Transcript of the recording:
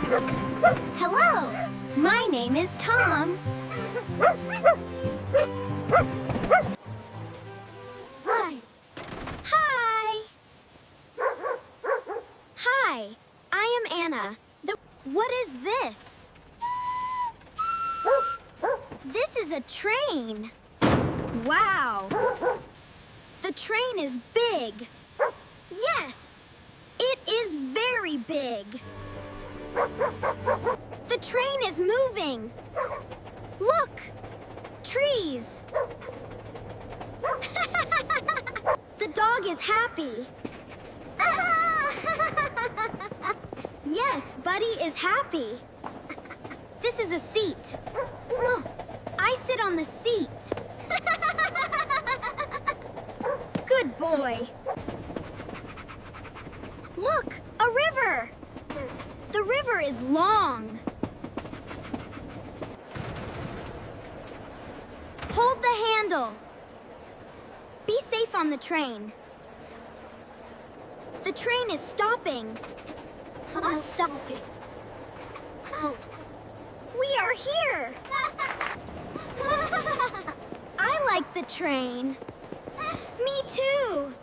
Hello, my name is Tom. Hi. Hi. Hi, I am Anna. What is this? This is a train. Wow. The train is big. Yes, it is very big. The train is moving. Look, trees. The dog is happy. Yes, Buddy is happy. This is a seat. Oh, I sit on the seat. Good boy. Look, a river. The river is long. Hold the handle. Be safe on the train. The train is stopping. I'm stopping. Oh. We are here. I like the train. Me too.